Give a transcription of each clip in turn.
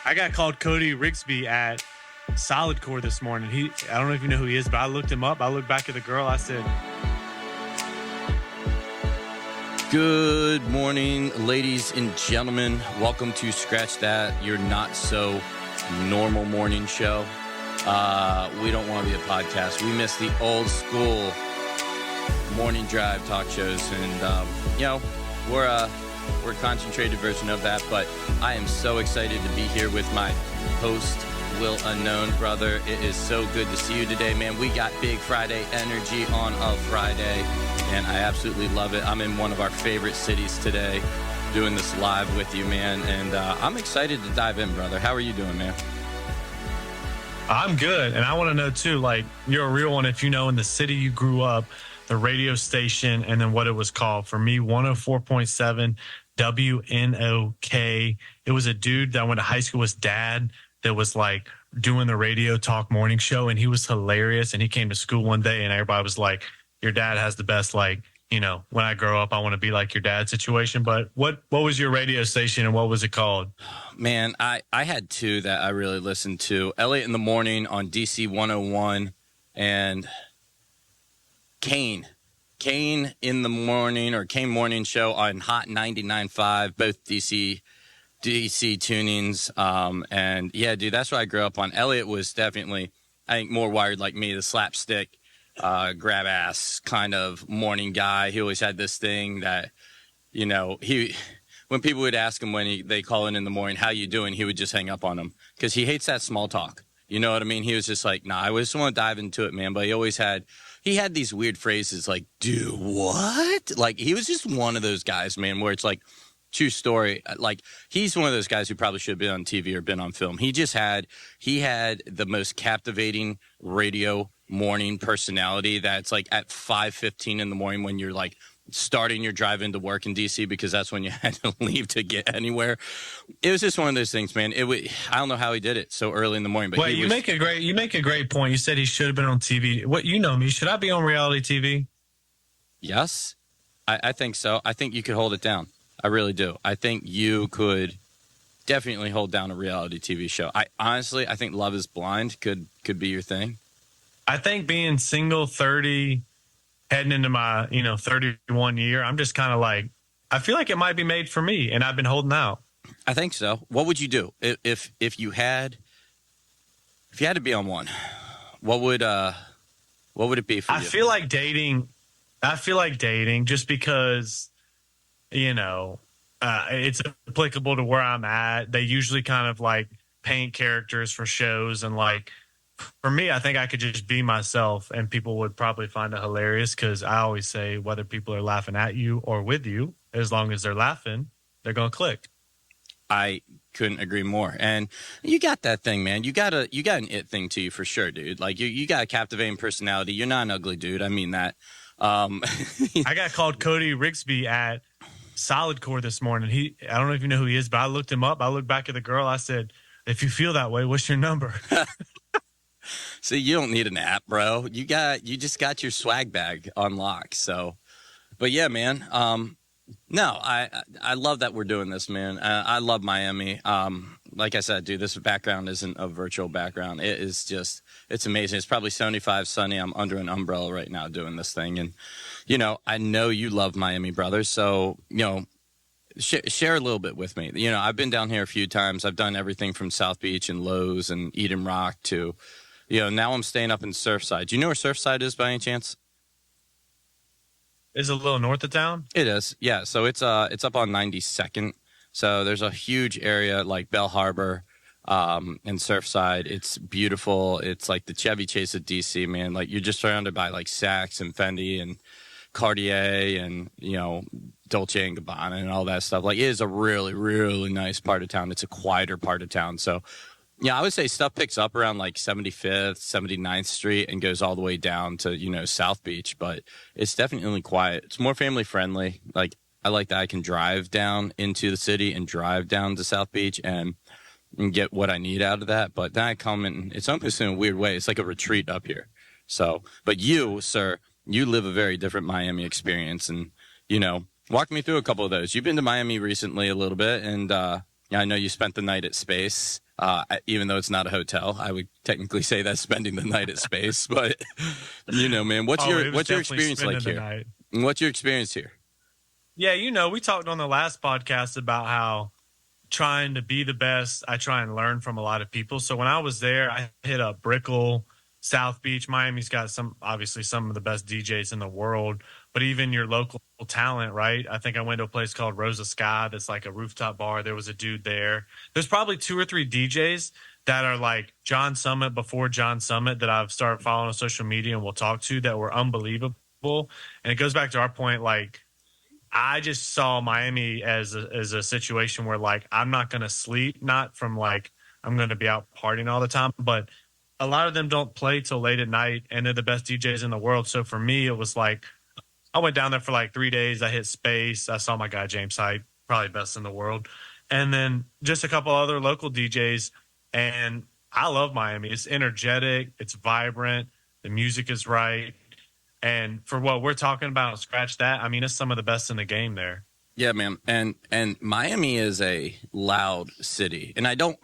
I got called Cody Rigsby at Solid Core this morning. I don't know if you know who he is, but I looked him up. I looked back at the girl. I said, good morning, ladies and gentlemen. Welcome to Scratch That, your not so normal morning show. We don't want to be a podcast. We miss the old school morning drive talk shows, and we're a concentrated version of that. But I am so excited to be here with my host, Will Unknown, brother. It is so good to see you today, man. We got Big Friday energy on a Friday, and I absolutely love it. I'm in one of our favorite cities today, doing this live with you, man, and I'm excited to dive in, brother. How are you doing, man? I'm good, and I want to know, too, like, you're a real one if you know in the city you grew up, the radio station, and then what it was called. For me, 104.7 WNOK. It was a dude that I went to high school with, dad, that was, like, doing the radio talk morning show, and he was hilarious, and he came to school one day, and everybody was like, your dad has the best, like, you know, when I grow up, I want to be like your dad situation. But what was your radio station and what was it called? Man, I had two that I really listened to. Elliot in the Morning on DC 101 and Kane in the Morning, or Kane Morning Show on Hot 99.5, both DC tunings. And yeah, dude, that's what I grew up on. Elliot was definitely, I think, more wired like me, the slapstick, grab ass kind of morning guy. He always had this thing that, you know, when people would ask him they call in the morning, how you doing? He would just hang up on them because he hates that small talk. You know what I mean? He was just like, nah, I just want to dive into it, man. But he had these weird phrases like, do what? Like, he was just one of those guys, man, where it's like, true story. Like, he's one of those guys who probably should have been on TV or been on film. He had the most captivating radio morning personality that's like at 5:15 in the morning when you're like starting your drive into work in DC, because that's when you had to leave to get anywhere. It was just one of those things, man. I don't know how he did it so early in the morning. But well, you make a great point. You said he should have been on TV. What, you know me? Should I be on reality TV? Yes, I think so. I think you could hold it down. I really do. I think you could definitely hold down a reality TV show. I think Love is Blind could be your thing. I think being single, 30, heading into my 31 year, I'm just kind of like, I feel like it might be made for me, and I've been holding out. I think so. What would you do if you had to be on one? What would it be for you? I feel like dating just because, it's applicable to where I'm at. They usually kind of like paint characters for shows, and like, for me, I think I could just be myself and people would probably find it hilarious, because I always say whether people are laughing at you or with you, as long as they're laughing, they're going to click. I couldn't agree more. And you got that thing, man. You got an it thing to you for sure, dude. Like, you got a captivating personality. You're not an ugly dude. I mean that. I got called Cody Rigsby at Solid Core this morning. I don't know if you know who he is, but I looked him up. I looked back at the girl. I said, if you feel that way, what's your number? See, you don't need an app, bro. You just got your swag bag on lock. So, but yeah, man. No, I love that we're doing this, man. I love Miami. Like I said, dude, this background isn't a virtual background. It is just, it's amazing. It's probably 75 sunny. I'm under an umbrella right now doing this thing. And, I know you love Miami, brother. So, share a little bit with me. I've been down here a few times. I've done everything from South Beach and Lowe's and Eden Rock to, now I'm staying up in Surfside. Do you know where Surfside is by any chance? Is it a little north of town? It is, yeah. So it's up on 92nd. So there's a huge area like Bell Harbor and Surfside. It's beautiful. It's like the Chevy Chase of DC, man. Like, you're just surrounded by like Saks and Fendi and Cartier and, Dolce & Gabbana and all that stuff. Like, it is a really, really nice part of town. It's a quieter part of town. So, yeah, I would say stuff picks up around like 75th, 79th Street and goes all the way down to, South Beach. But it's definitely quiet. It's more family friendly. Like, I like that I can drive down into the city and drive down to South Beach and get what I need out of that. But then I come and it's almost in a weird way. It's like a retreat up here. So, but you, sir, you live a very different Miami experience. And, walk me through a couple of those. You've been to Miami recently a little bit. And, I know you spent the night at Space. Even though it's not a hotel, I would technically say that's spending the night at Space. But man, what's Oh, it was your definitely experience like spending the here? night. What's your experience here? Yeah, we talked on the last podcast about how trying to be the best, I try and learn from a lot of people. So when I was there, I hit up Brickell, South Beach. Miami's got obviously some of the best DJs in the world, but even your local talent, right? I think I went to a place called Rosa Sky that's like a rooftop bar. There was a dude there. There's probably 2 or 3 DJs that are like John Summit before John Summit that I've started following on social media and will talk to that were unbelievable. And it goes back to our point, like, I just saw Miami as a situation where like I'm not going to sleep, not from like I'm going to be out partying all the time, but a lot of them don't play till late at night, and they're the best DJs in the world. So for me, it was like I went down there for like 3 days. I hit Space. I saw my guy James Hype, probably best in the world, and then just a couple other local DJs. And I love Miami. It's energetic. It's vibrant. The music is right. And for what we're talking about, scratch that. I mean, it's some of the best in the game there. Yeah, man. And Miami is a loud city. And I don't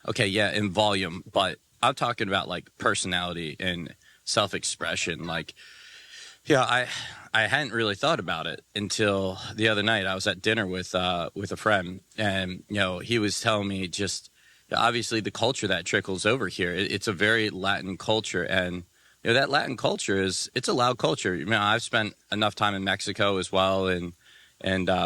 okay, yeah, in volume, but I'm talking about like personality and self-expression. Like, yeah, I hadn't really thought about it until the other night. I was at dinner with a friend, and he was telling me just obviously the culture that trickles over here. It's a very Latin culture, and that Latin culture it's a loud culture. I've spent enough time in Mexico as well, and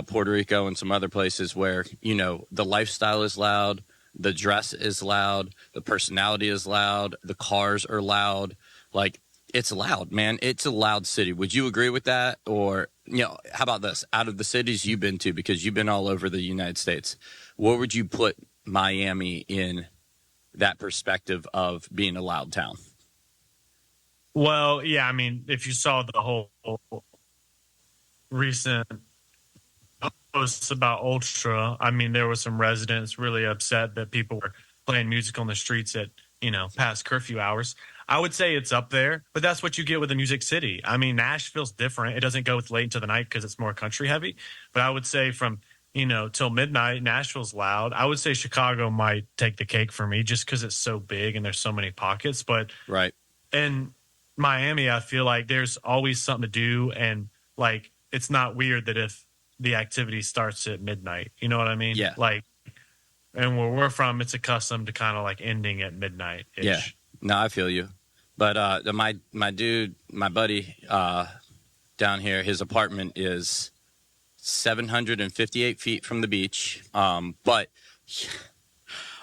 Puerto Rico and some other places where the lifestyle is loud, the dress is loud, the personality is loud, the cars are loud. Like, it's loud, man. It's a loud city. Would you agree with that? Or how about this? Out of the cities you've been to, because you've been all over the United States, where would you put Miami in that perspective of being a loud town? Well, yeah, I mean, if you saw the whole recent posts about Ultra, I mean, there were some residents really upset that people were playing music on the streets at, past curfew hours. I would say it's up there, but that's what you get with a music city. I mean, Nashville's different. It doesn't go with late into the night because it's more country heavy. But I would say from, till midnight, Nashville's loud. I would say Chicago might take the cake for me just because it's so big and there's so many pockets. But right. And Miami, I feel like there's always something to do, and like it's not weird that if the activity starts at midnight, you know what I mean? Yeah. Like, and where we're from, it's accustomed to kind of like ending at midnight. Yeah. No, I feel you. But my buddy down here, his apartment is 758 feet from the beach. But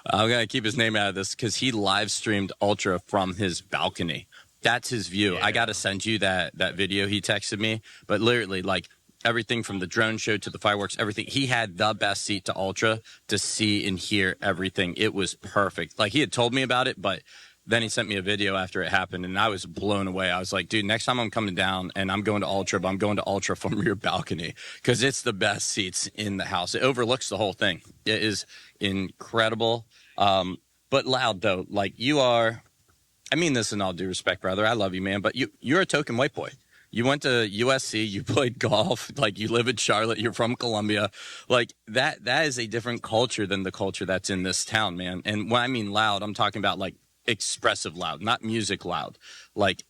I'm gonna keep his name out of this because he live streamed Ultra from his balcony. That's his view. Yeah. I got to send you that video he texted me. But literally, like, everything from the drone show to the fireworks, everything. He had the best seat to Ultra to see and hear everything. It was perfect. Like, he had told me about it, but then he sent me a video after it happened, and I was blown away. I was like, dude, next time I'm coming down and I'm going to Ultra, but I'm going to Ultra from your balcony because it's the best seats in the house. It overlooks the whole thing. It is incredible, but loud, though. Like, you are... I mean this in all due respect, brother. I love you, man. But you're a token white boy. You went to USC. You played golf. Like, you live in Charlotte. You're from Columbia. Like, that is a different culture than the culture that's in this town, man. And when I mean loud, I'm talking about, like, expressive loud, not music loud. Like,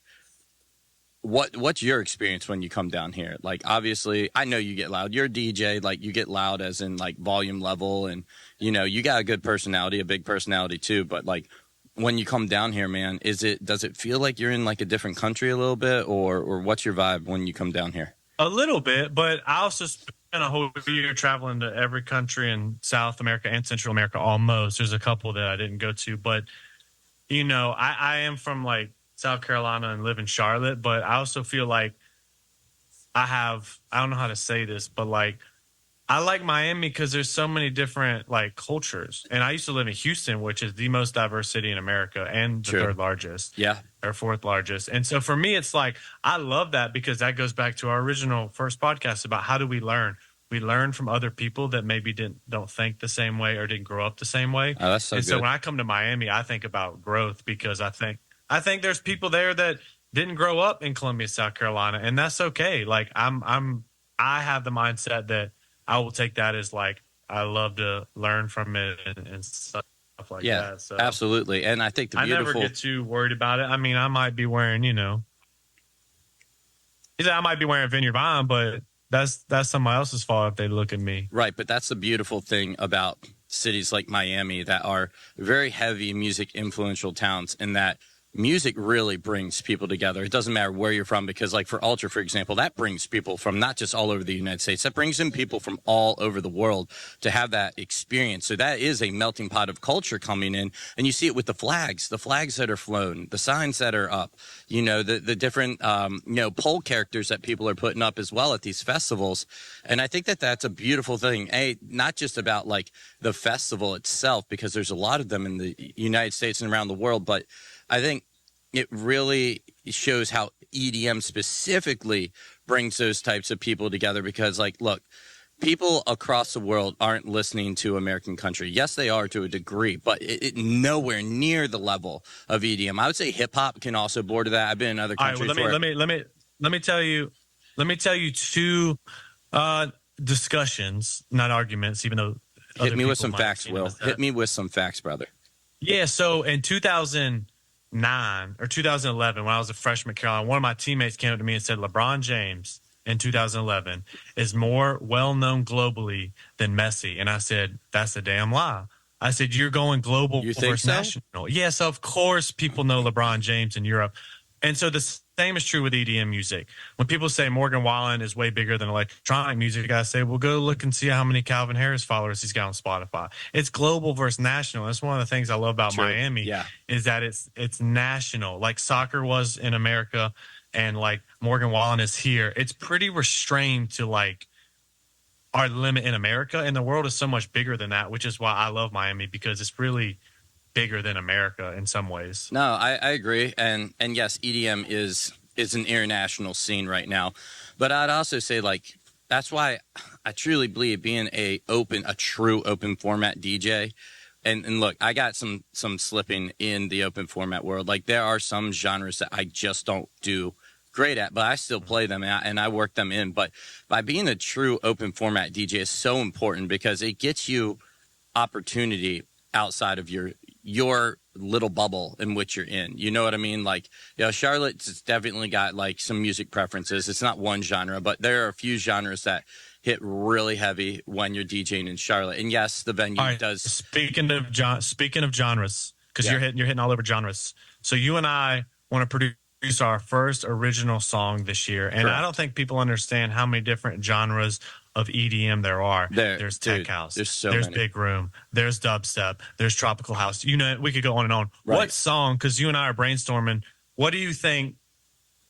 what's your experience when you come down here? Like, obviously, I know you get loud. You're a DJ. Like, you get loud as in, like, volume level. And, you got a good personality, a big personality, too. But, like, when you come down here, man, does it feel like you're in like a different country a little bit, or what's your vibe when you come down here? A little bit, but I also spent a whole year traveling to every country in South America and Central America almost. There's a couple that I didn't go to, but I am from like South Carolina and live in Charlotte, but I also feel like I don't know how to say this, but like I like Miami because there's so many different like cultures. And I used to live in Houston, which is the most diverse city in America and the third largest. Yeah. Or fourth largest. And so for me, it's like, I love that because that goes back to our original first podcast about how do we learn? We learn from other people that maybe don't think the same way or didn't grow up the same way. Oh, that's so and good. So when I come to Miami, I think about growth because I think there's people there that didn't grow up in Columbia, South Carolina, and that's okay. Like I have the mindset that I will take that as like I love to learn from it and stuff like Yeah, that. So absolutely. And I think the I never beautiful get too worried about it. I mean, I might be wearing, I might be wearing Vineyard Vine, but that's somebody else's fault if they look at me. right, but that's the beautiful thing about cities like Miami that are very heavy music influential towns, in that music really brings people together. It doesn't matter where you're from, because like for Ultra, for example, that brings people from not just all over the United States, that brings in people from all over the world to have that experience. So that is a melting pot of culture coming in, and you see it with the flags that are flown, the signs that are up, the different pole characters that people are putting up as well at these festivals. And I think that that's a beautiful thing, not just about like the festival itself, because there's a lot of them in the United States and around the world, but I think it really shows how EDM specifically brings those types of people together, because, like, look, people across the world aren't listening to American country. Yes, they are to a degree, but it nowhere near the level of EDM. I would say hip hop can also border that. I've been in other All right, countries. well, let me tell you two discussions, not arguments, even though hit me with some facts, Will. Hit me with some facts, brother. Yeah, so in 2009 or 2011, when I was a freshman at Carolina, one of my teammates came up to me and said, LeBron James in 2011 is more well-known globally than Messi. And I said, that's a damn lie. I said, you're going global versus national. Yes, of course people know LeBron James in Europe. And so the same is true with EDM music. When people say Morgan Wallen is way bigger than electronic music, I say, well, go look and see how many Calvin Harris followers he's got on Spotify. It's global versus national. That's one of the things I love about Miami, is that it's national. Like soccer was in America, and like Morgan Wallen is here. It's pretty restrained to like our limit in America, and the world is so much bigger than that, which is why I love Miami, because it's really bigger than America in some ways. No, I agree. And yes, EDM is an international scene right now. But I'd also say, like, that's why I truly believe being a true open format DJ. And look, I got some slipping in the open format world. Like, there are some genres that I just don't do great at, but I still play them and I work them in. But by being a true open format DJ is so important, because it gets you opportunity outside of your little bubble in which you're in. You know what I mean? Like, Charlotte's definitely got like some music preferences. It's not one genre, but there are a few genres that hit really heavy when you're DJing in Charlotte. And yes, the venue does. Speaking of genres, because you're hitting all over genres. So you and I want to produce our first original song this year, and I don't think people understand how many different genres of EDM there are. There's tech house. There's many. Big room. There's dubstep. There's tropical house. We could go on and on. Right. What song? Because you and I are brainstorming. What do you think?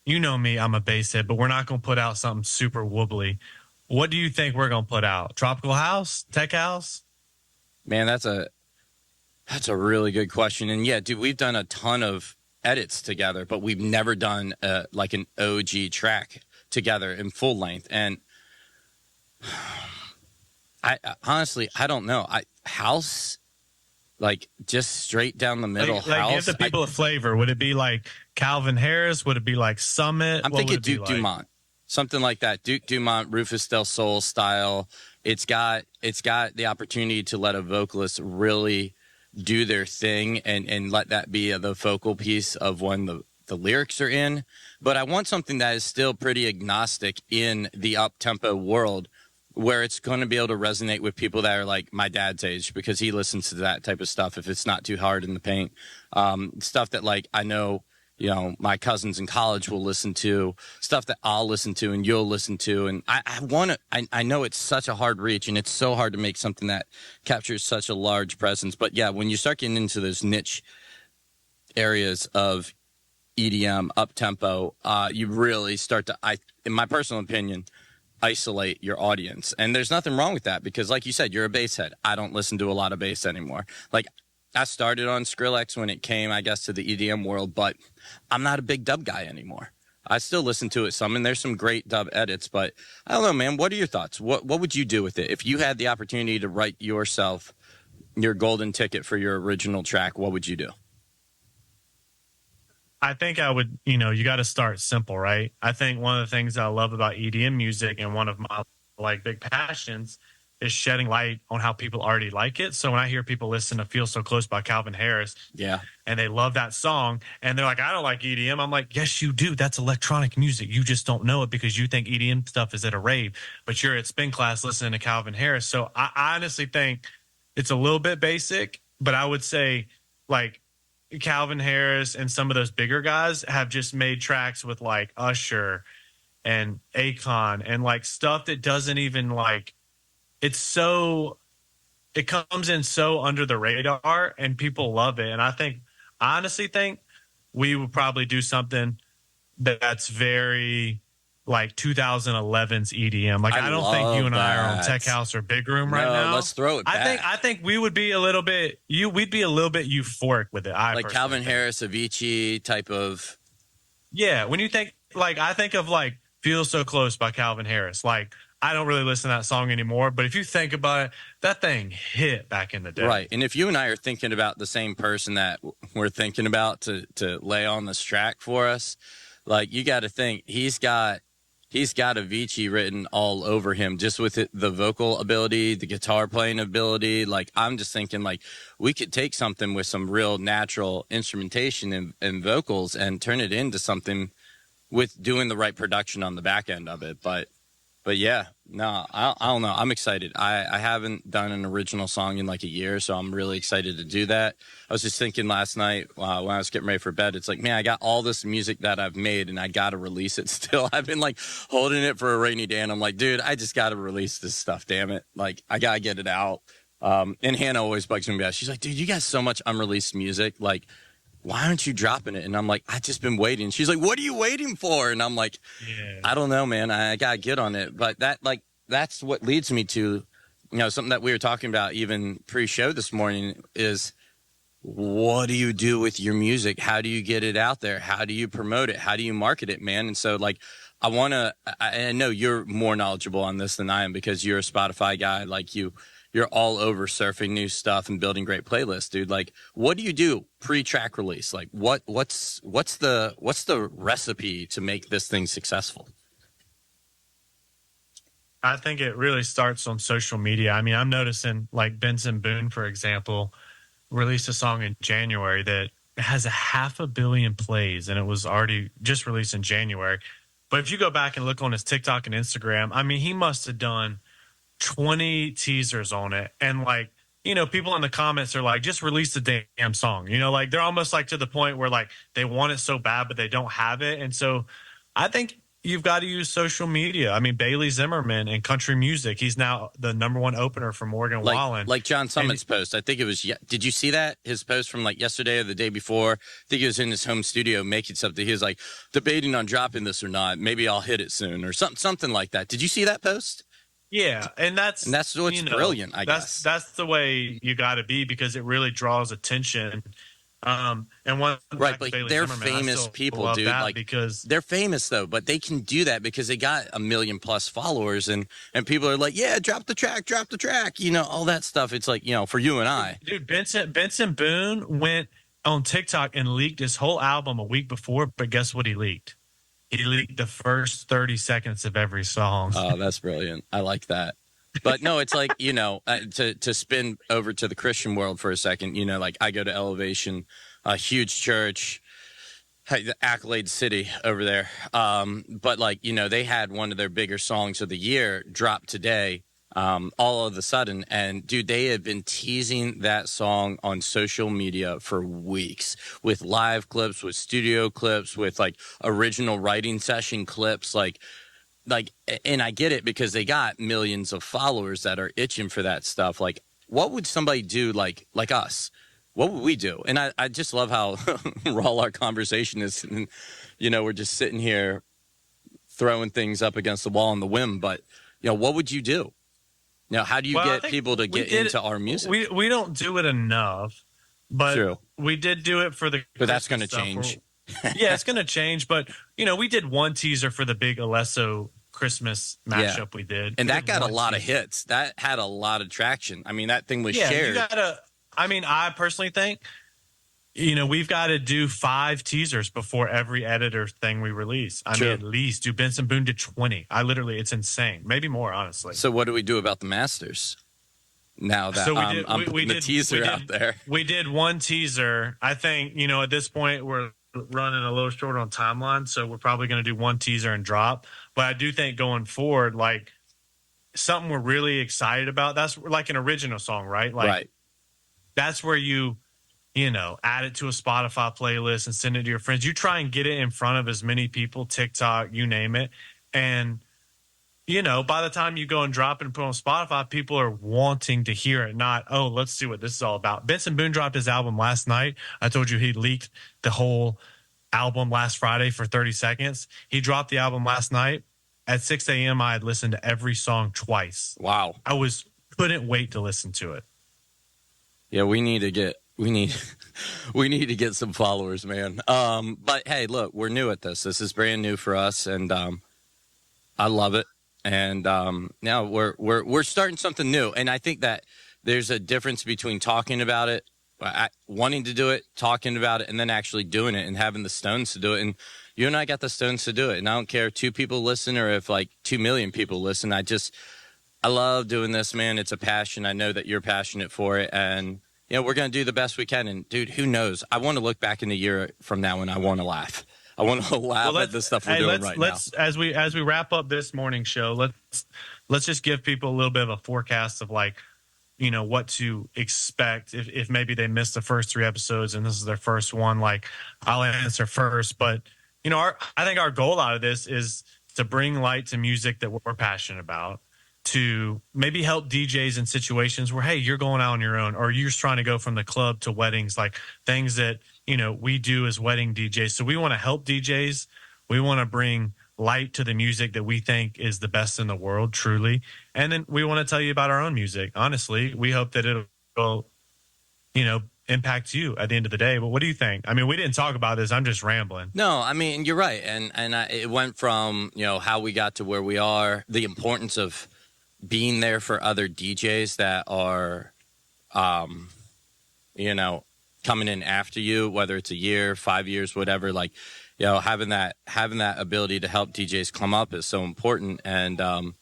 You know me, I'm a bass head, but we're not going to put out something super wobbly. What do you think we're going to put out? Tropical house? Tech house? Man, that's a really good question. And yeah, dude, we've done a ton of edits together, but we've never done like an OG track together in full length. And I honestly, I don't know. House, like just straight down the middle. House. Give the people a flavor. Would it be like Calvin Harris? Would it be like Summit? I'm thinking Duke Dumont, something like that. Duke Dumont, Rufus Del Sol style. It's got the opportunity to let a vocalist really do their thing and let that be the focal piece of when the lyrics are in. But I want something that is still pretty agnostic in the up-tempo world, where it's going to be able to resonate with people that are like my dad's age, because he listens to that type of stuff if it's not too hard in the paint. Stuff that like I know, my cousins in college will listen to, stuff that I'll listen to and you'll listen to. And I know it's such a hard reach, and it's so hard to make something that captures such a large presence. But yeah, when you start getting into those niche areas of EDM up-tempo, you really start to, in my personal opinion, isolate your audience. And there's nothing wrong with that, because like you said, you're a bass head. I don't listen to a lot of bass anymore. Like, I started on Skrillex when it came, I guess, to the EDM world, but I'm not a big dub guy anymore. I still listen to it some, and there's some great dub edits, but I don't know, man. What are your thoughts? What would you do with it? If you had the opportunity to write yourself your golden ticket for your original track, what would you do? I think I would, you got to start simple, right? I think one of the things I love about EDM music, and one of my big passions, is shedding light on how people already like it. So when I hear people listen to Feel So Close by Calvin Harris, Yeah. and they love that song, and they're like, I don't like EDM. I'm like, yes, you do. That's electronic music. You just don't know it because you think EDM stuff is at a rave, but you're at spin class listening to Calvin Harris. So I honestly think it's a little bit basic, but I would say like Calvin Harris and some of those bigger guys have just made tracks with like Usher and Akon and like stuff that doesn't even like, it's so, it comes in so under the radar and people love it. And I honestly think we would probably do something that's very like 2011's EDM. Like, I don't think you and I are on Tech House or Big Room right now. Let's throw it back. I think we would be a little bit, we'd be a little bit euphoric with it. Like Calvin Harris, Avicii type of. Yeah. When you think, like, I think of like Feel So Close by Calvin Harris. Like, I don't really listen to that song anymore, but if you think about it, that thing hit back in the day. Right. And if you and I are thinking about the same person that we're thinking about to lay on this track for us, like, you got to think he's got Avicii written all over him, just with the vocal ability, the guitar playing ability. Like, I'm just thinking, like, we could take something with some real natural instrumentation and vocals and turn it into something with doing the right production on the back end of it. But yeah, no, I don't know. I'm excited. I haven't done an original song in like a year, so I'm really excited to do that. I was just thinking last night when I was getting ready for bed, it's like, man, I got all this music that I've made and I got to release it still. I've been like holding it for a rainy day, and I'm like, dude, I just got to release this stuff, damn it. Like, I got to get it out. And Hannah always bugs me about it. She's like, dude, you got so much unreleased music. Like, why aren't you dropping it? And I'm like, I've just been waiting. She's like, what are you waiting for? And I'm like, I don't know, man. I got to get on it. But that's what leads me to, something that we were talking about even pre-show this morning is, what do you do with your music? How do you get it out there? How do you promote it? How do you market it, man? And so, like, I know you're more knowledgeable on this than I am because you're a Spotify guy. Like, you're all over surfing new stuff and building great playlists, dude. Like, what do you do pre-track release? Like, what's the recipe to make this thing successful? I think it really starts on social media. I mean, I'm noticing like Benson Boone, for example, released a song in January that has 500 million plays, and it was already just released in January. But if you go back and look on his TikTok and Instagram, I mean, he must have done 20 teasers on it. And like, people in the comments are like, just release the damn song. Like, they're almost like to the point where like they want it so bad, but they don't have it. And so I think you've got to use social media. I mean, Bailey Zimmerman in country music, he's now the #1 opener for Morgan Wallen. Like John Summit's post. I think it was, did you see that? His post from like yesterday or the day before? I think he was in his home studio making something. He was like debating on dropping this or not. Maybe I'll hit it soon or something like that. Did you see that post? Yeah, and that's what's brilliant. I guess that's the way you got to be because it really draws attention. And one right, but they're famous people, dude. Like, because they're famous though, but they can do that because they got 1 million plus followers, and people are like, yeah, drop the track, all that stuff. It's like, for you and I, dude. Benson Boone went on TikTok and leaked his whole album a week before, but guess what? He leaked the first 30 seconds of every song. Oh, that's brilliant. I like that. But no, it's like, to spin over to the Christian world for a second, like I go to Elevation, a huge church, the Accolade City over there. But like, they had one of their bigger songs of the year drop today, all of a sudden. And dude, they have been teasing that song on social media for weeks with live clips, with studio clips, with like original writing session clips, like, and I get it because they got millions of followers that are itching for that stuff. Like, what would somebody do like us? What would we do? And I just love how raw our conversation is. And, we're just sitting here throwing things up against the wall on the whim. But, what would you do? How do you get people to get into our music? We don't do it enough, but True. We did do it for the. But that's going to change. Yeah, it's going to change. But, we did one teaser for the big Alesso Christmas mashup we did. And that got a lot of hits. That had a lot of traction. I mean, that thing was shared. I personally think we've got to do 5 teasers before every editor thing we release. I mean, at least do Benson Boone did 20. It's insane. Maybe more, honestly. So what do we do about the Masters? Now that I'm putting the teaser out there. We did 1 teaser. I think, at this point we're running a little short on timeline, so we're probably going to do 1 teaser and drop. But I do think going forward, like something we're really excited about, that's like an original song, right? Like right. That's where you add it to a Spotify playlist and send it to your friends. You try and get it in front of as many people, TikTok, you name it. And, by the time you go and drop it and put it on Spotify, people are wanting to hear it, not, oh, let's see what this is all about. Benson Boone dropped his album last night. I told you he leaked the whole album last Friday for 30 seconds. He dropped the album last night. At 6 a.m., I had listened to every song twice. Wow. Couldn't wait to listen to it. Yeah, we need to get some followers, man. But hey, look, we're new at this. This is brand new for us, and I love it. And now we're starting something new. And I think that there's a difference between talking about it, wanting to do it, talking about it, and then actually doing it and having the stones to do it. And you and I got the stones to do it. And I don't care if 2 people listen or if like 2 million people listen. I love doing this, man. It's a passion. I know that you're passionate for it. And, we're going to do the best we can. And, dude, who knows? I want to look back in a year from now and I want to laugh. I want to laugh at the stuff we're doing right now. As we wrap up this morning show, let's just give people a little bit of a forecast of like, what to expect if maybe they missed the first 3 episodes and this is their first one. Like, I'll answer first, but I think our goal out of this is to bring light to music that we're passionate about, to maybe help DJs in situations where, hey, you're going out on your own or you're just trying to go from the club to weddings, like things that, we do as wedding DJs. So we want to help DJs. We want to bring light to the music that we think is the best in the world, truly. And then we want to tell you about our own music. Honestly, we hope that it'll, impact you at the end of the day. But what do you think? I mean, we didn't talk about this. I'm just rambling. No, I mean, you're right. And it went from, how we got to where we are, the importance of being there for other DJs that are, coming in after you, whether it's a year, 5 years, whatever, like, having that ability to help DJs come up is so important. And, I'm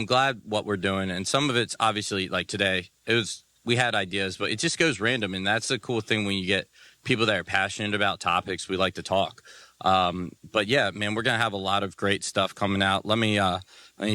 glad what we're doing. And some of it's obviously like today, we had ideas, but it just goes random. And that's the cool thing when you get people that are passionate about topics. We like to talk. But yeah, man, we're going to have a lot of great stuff coming out. Let me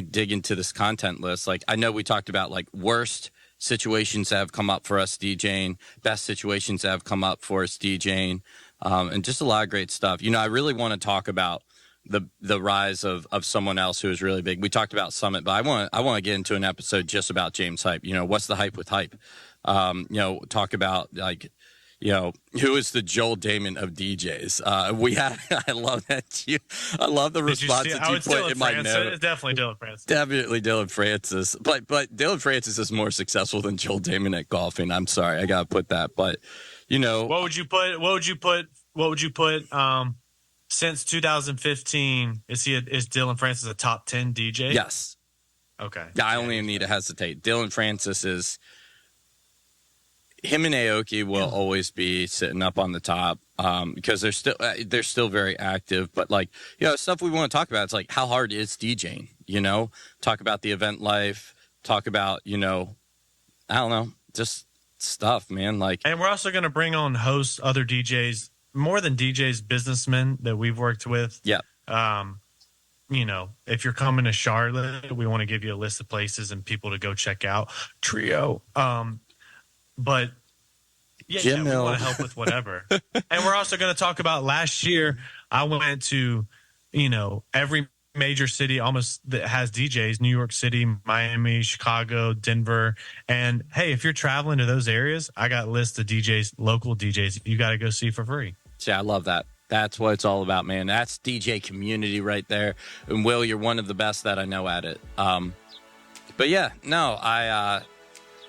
dig into this content list. Like, I know we talked about like worst situations that have come up for us DJing, best situations that have come up for us DJing, and just a lot of great stuff. I really want to talk about the rise of someone else who is really big. We talked about Summit, but I want to get into an episode just about James Hype. What's the hype with hype? Talk about like, who is the Joel Damon of DJs? I love that. I love the response that you put in my note. It's definitely Dylan Francis. Definitely Dylan Francis. But Dylan Francis is more successful than Joel Damon at golfing. I'm sorry, I gotta put that. But what would you put? Since 2015, is Dylan Francis a top 10 DJ? Yes. Okay. Yeah, I only need to hesitate. Dylan Francis is. Him and Aoki will always be sitting up on the top because they're still very active. But like, stuff we want to talk about. It's like, how hard is DJing? Talk about the event life. Talk about I don't know, just stuff, man. Like, and we're also going to bring on hosts, other DJs, more than DJs, businessmen that we've worked with. Yeah. If you're coming to Charlotte, we want to give you a list of places and people to go check out. Trio. But we want to help with whatever. And we're also going to talk about last year. I went to, every major city almost that has DJs, New York City, Miami, Chicago, Denver. And hey, if you're traveling to those areas, I got lists of DJs, local DJs, you got to go see for free. Yeah, I love that. That's what it's all about, man. That's DJ community right there. And Will, you're one of the best that I know at it. But yeah, no, I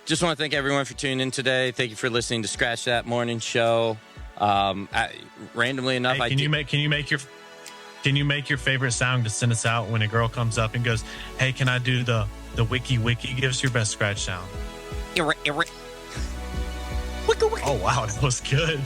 just want to thank everyone for tuning in today. Thank you for listening to Scratch That Morning Show. Randomly enough, hey, can you make your favorite sound to send us out when a girl comes up and goes, "Hey, can I do the wiki wiki?" Give us your best scratch sound. Oh wow, that was good.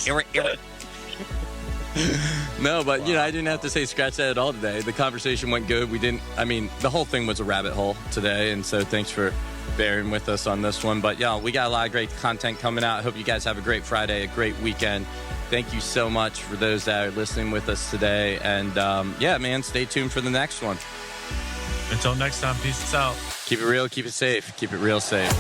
No, but I didn't have to say scratch that at all today. The conversation went good. The whole thing was a rabbit hole today, and so thanks for bearing with us on this one. But we got a lot of great content coming out. I hope you guys have a great Friday, a great weekend. Thank you so much for those that are listening with us today. And man, stay tuned for the next one. Until next time, peace out. Keep it real, keep it safe, keep it real safe.